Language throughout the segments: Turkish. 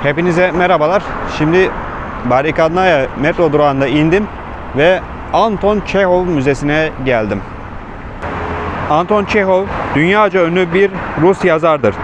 Hepinize merhabalar. Şimdi Barikadnaya metro durağında indim ve Anton Çehov Müzesi'ne geldim. Anton Çehov dünyaca ünlü bir Rus yazardır.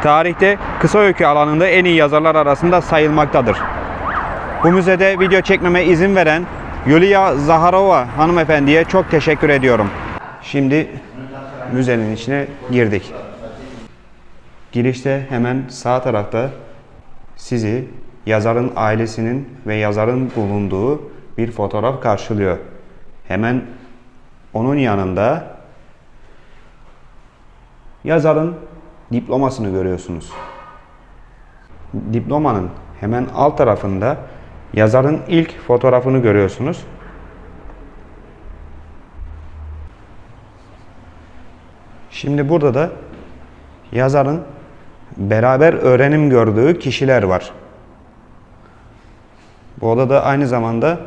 Tarihte kısa öykü alanında en iyi yazarlar arasında sayılmaktadır. Bu müzede video çekmeme izin veren Yulia Zaharova hanımefendiye çok teşekkür ediyorum. Şimdi müzenin içine girdik. Girişte hemen sağ tarafta sizi yazarın ailesinin ve yazarın bulunduğu bir fotoğraf karşılıyor. Hemen onun yanında yazarın diplomasını görüyorsunuz. Diplomanın hemen alt tarafında yazarın ilk fotoğrafını görüyorsunuz. Şimdi burada da yazarın beraber öğrenim gördüğü kişiler var. Bu odada aynı zamanda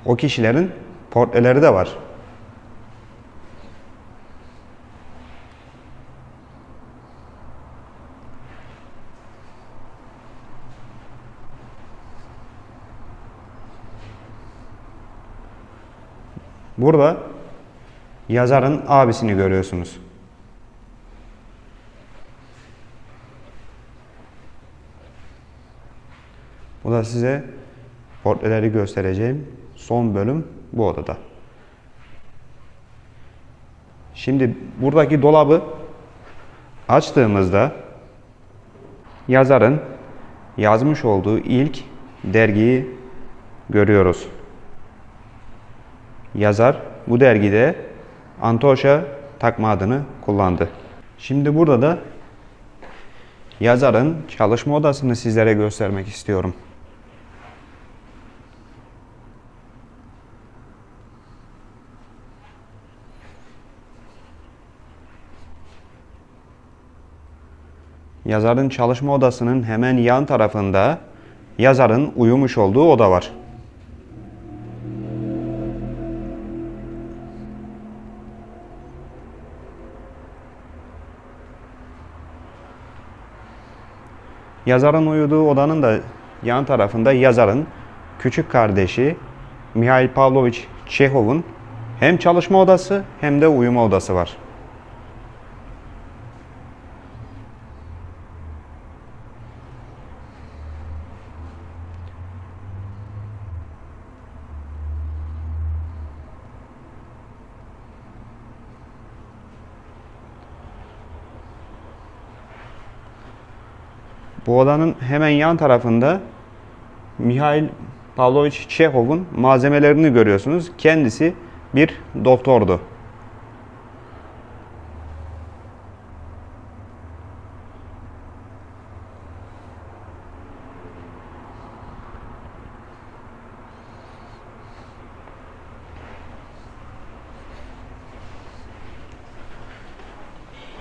o kişilerin portreleri de var. Burada yazarın abisini görüyorsunuz. Bu da size portreleri göstereceğim son bölüm bu odada. Şimdi buradaki dolabı açtığımızda yazarın yazmış olduğu ilk dergiyi görüyoruz. Yazar bu dergide Antosha takma adını kullandı. Şimdi burada da yazarın çalışma odasını sizlere göstermek istiyorum. Yazarın çalışma odasının hemen yan tarafında yazarın uyumuş olduğu oda var. Yazarın uyuduğu odanın da yan tarafında yazarın küçük kardeşi Mikhail Pavlovich Çehov'un hem çalışma odası hem de uyuma odası var. Bu odanın hemen yan tarafında Mikhail Pavlovich Çehov'un malzemelerini görüyorsunuz. Kendisi bir doktordu.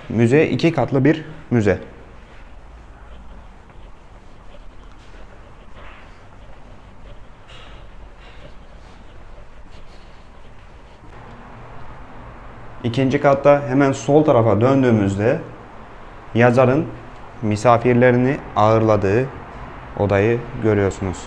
Müze 2 katlı bir müze. İkinci katta hemen sol tarafa döndüğümüzde yazarın misafirlerini ağırladığı odayı görüyorsunuz.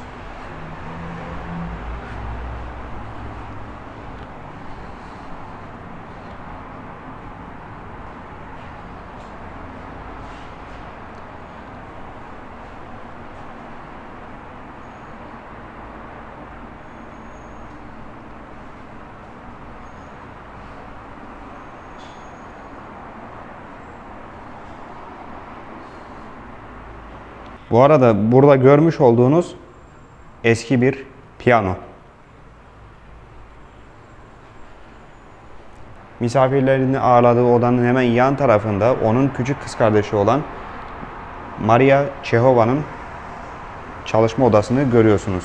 Bu arada burada görmüş olduğunuz eski bir piyano. Misafirlerini ağırladığı odanın hemen yan tarafında onun küçük kız kardeşi olan Maria Çehova'nın çalışma odasını görüyorsunuz.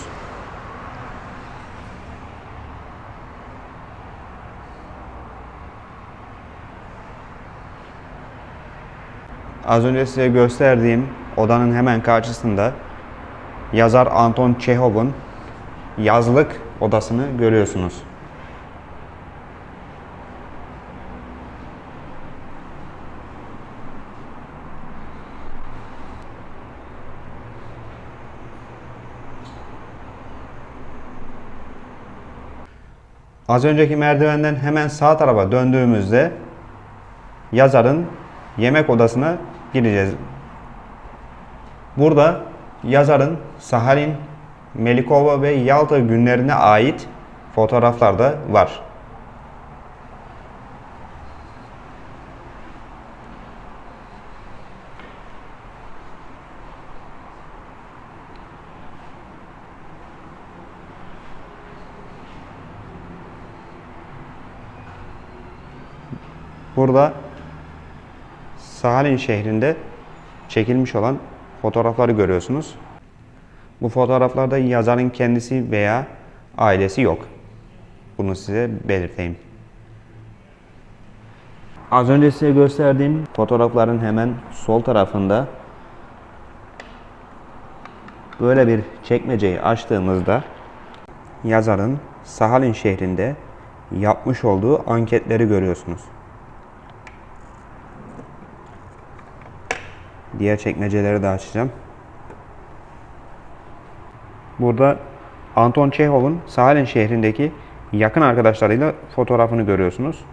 Az önce size gösterdiğim odanın hemen karşısında yazar Anton Çehov'un yazlık odasını görüyorsunuz. Az önceki merdivenden hemen sağ tarafa döndüğümüzde yazarın yemek odasına gireceğiz. Burada yazarın Sahalin, Melikova ve Yalta günlerine ait fotoğraflar da var. Burada Sahalin şehrinde çekilmiş olan fotoğrafları görüyorsunuz. Bu fotoğraflarda yazarın kendisi veya ailesi yok. Bunu size belirteyim. Az önce size gösterdiğim fotoğrafların hemen sol tarafında böyle bir çekmeceyi açtığımızda yazarın Sahalin şehrinde yapmış olduğu anketleri görüyorsunuz. Diğer çekmeceleri de açacağım. Burada Anton Çehov'un Sahalin şehrindeki yakın arkadaşlarıyla fotoğrafını görüyorsunuz.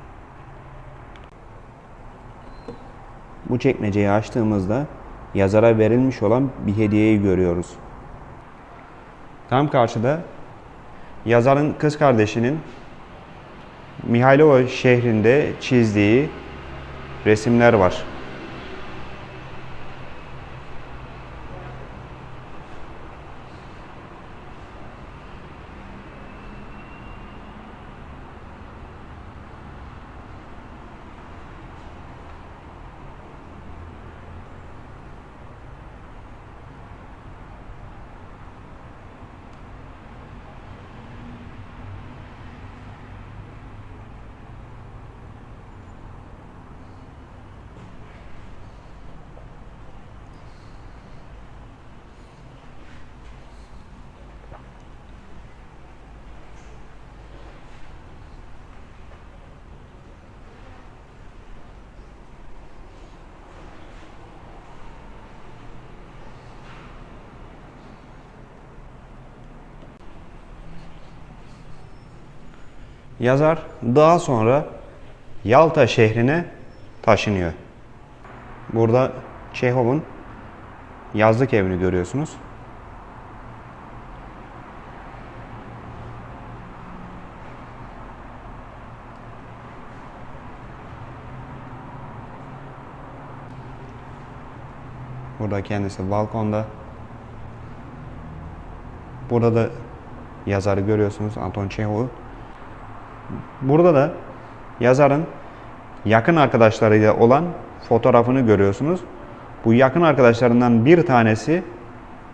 Bu çekmeceyi açtığımızda yazara verilmiş olan bir hediyeyi görüyoruz. Tam karşıda yazarın kız kardeşinin Mihailova şehrinde çizdiği resimler var. Yazar daha sonra Yalta şehrine taşınıyor. Burada Çehov'un yazlık evini görüyorsunuz. Burada kendisi balkonda. Burada da yazarı görüyorsunuz, Anton Çehov'u. Burada da yazarın yakın arkadaşlarıyla olan fotoğrafını görüyorsunuz. Bu yakın arkadaşlarından bir tanesi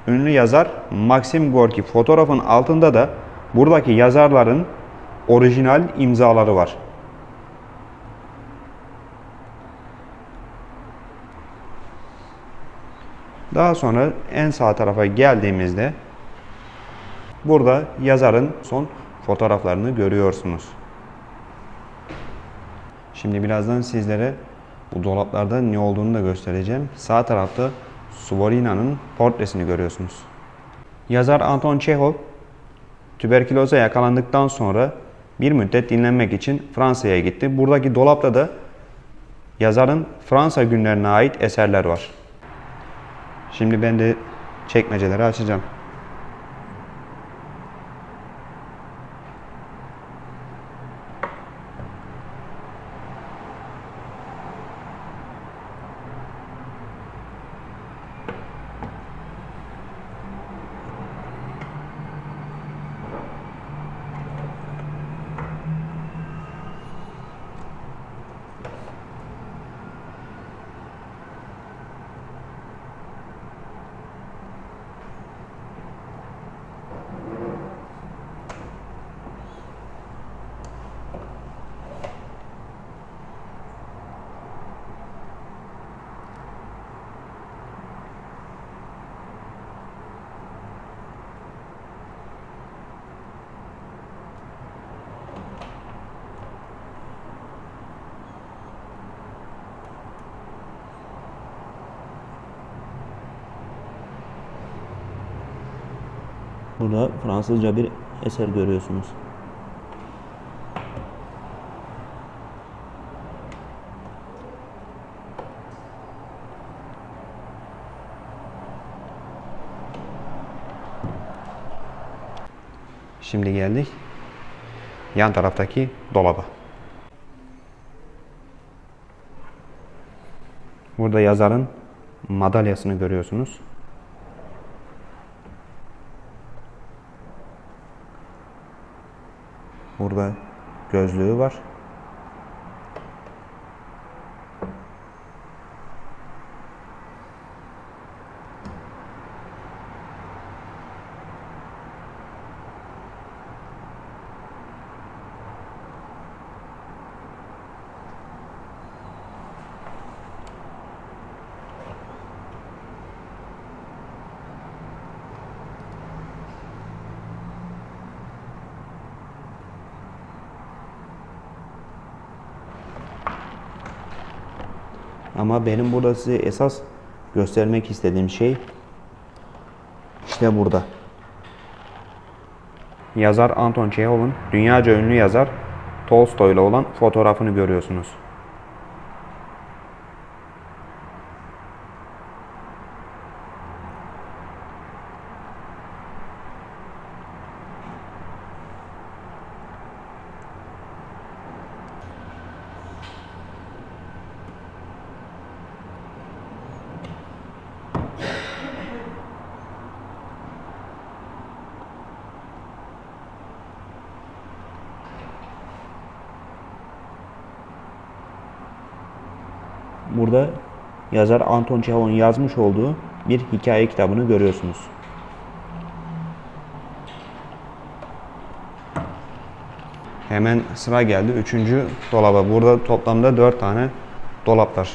ünlü yazar Maxim Gorki. Fotoğrafın altında da buradaki yazarların orijinal imzaları var. Daha sonra en sağ tarafa geldiğimizde burada yazarın son fotoğraflarını görüyorsunuz. Şimdi birazdan sizlere bu dolaplarda ne olduğunu da göstereceğim. Sağ tarafta Svorina'nın portresini görüyorsunuz. Yazar Anton Çehov tüberküloza yakalandıktan sonra bir müddet dinlenmek için Fransa'ya gitti. Buradaki dolapta da yazarın Fransa günlerine ait eserler var. Şimdi ben de çekmeceleri açacağım. Burada Fransızca bir eser görüyorsunuz. Şimdi geldik yan taraftaki dolaba. Burada yazarın madalyasını görüyorsunuz. Burada gözlüğü var. Ama benim burada size esas göstermek istediğim şey işte burada. Yazar Anton Çehov'un dünyaca ünlü yazar Tolstoy ile olan fotoğrafını görüyorsunuz. Burada yazar Anton Çehov'un yazmış olduğu bir hikaye kitabını görüyorsunuz. Hemen sıra geldi 3. dolaba. Burada toplamda 4 tane dolap var.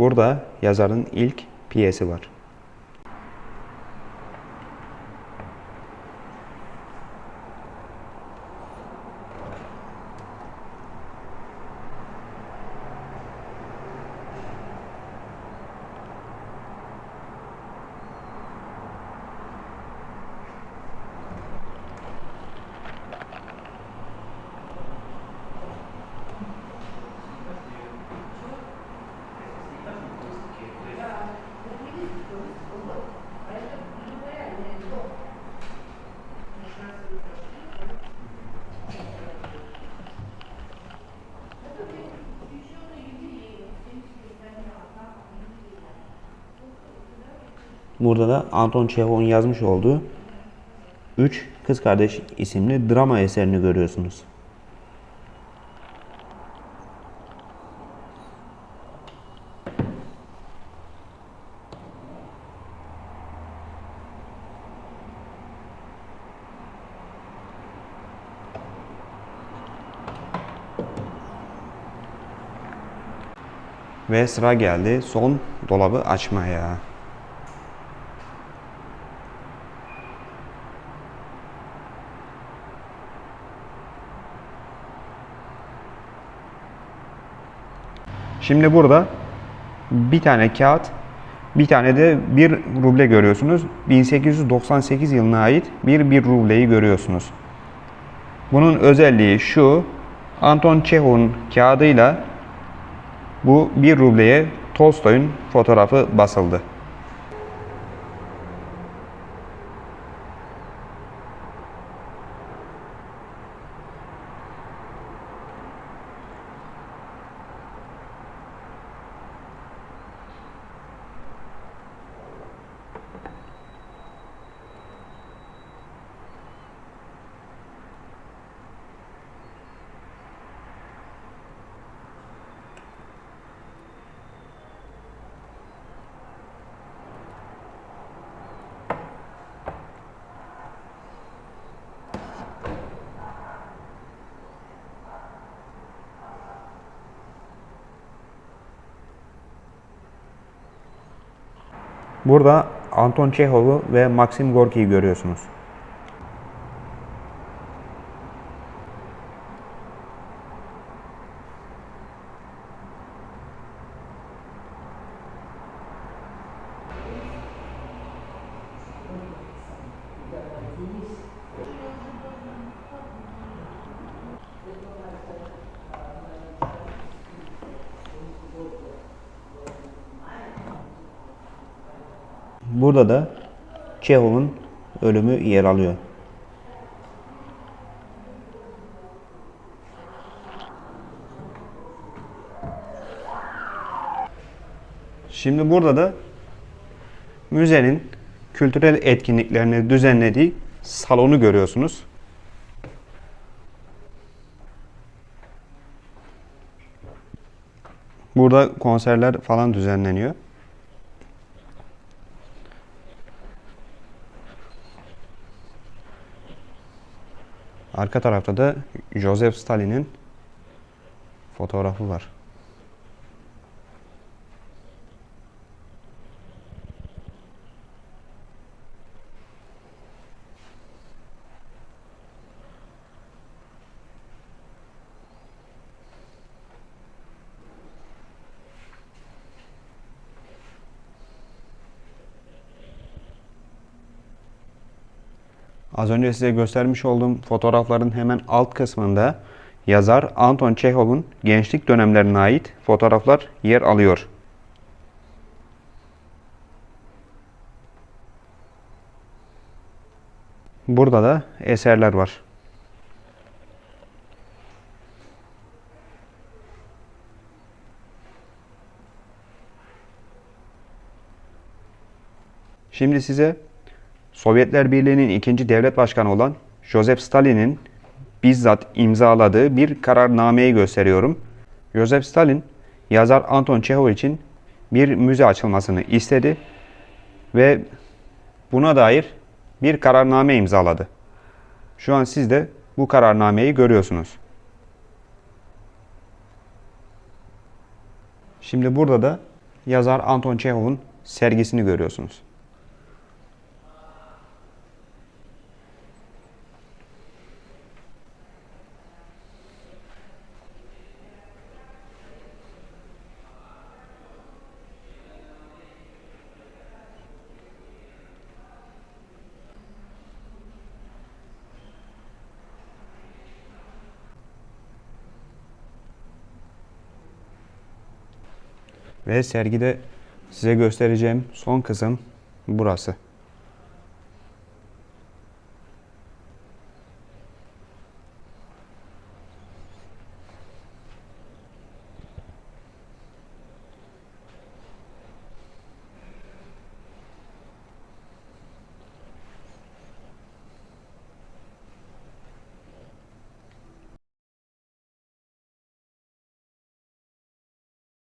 Burada yazarın ilk piyesi var. Burada da Anton Çehov'un yazmış olduğu Üç Kız Kardeş isimli drama eserini görüyorsunuz. Ve sıra geldi son dolabı açmaya. Şimdi burada bir tane kağıt, bir tane de 1 ruble görüyorsunuz. 1898 yılına ait bir rubleyi görüyorsunuz. Bunun özelliği şu: Anton Çehov'un kağıdıyla bu 1 rubleye Tolstoy'un fotoğrafı basıldı. Burada Anton Çehov'u ve Maxim Gorki'yi görüyorsunuz. Burada da Çehov'un ölümü yer alıyor. Şimdi burada da müzenin kültürel etkinliklerini düzenlediği salonu görüyorsunuz. Burada konserler falan düzenleniyor. Arka tarafta da Joseph Stalin'in fotoğrafı var. Az önce size göstermiş olduğum fotoğrafların hemen alt kısmında yazar Anton Çehov'un gençlik dönemlerine ait fotoğraflar yer alıyor. Burada da eserler var. Şimdi size Sovyetler Birliği'nin ikinci devlet başkanı olan Joseph Stalin'in bizzat imzaladığı bir kararnameyi gösteriyorum. Joseph Stalin, yazar Anton Çehov için bir müze açılmasını istedi ve buna dair bir kararname imzaladı. Şu an siz de bu kararnameyi görüyorsunuz. Şimdi burada da yazar Anton Çehov'un sergisini görüyorsunuz. Ve sergide size göstereceğim son kısım burası.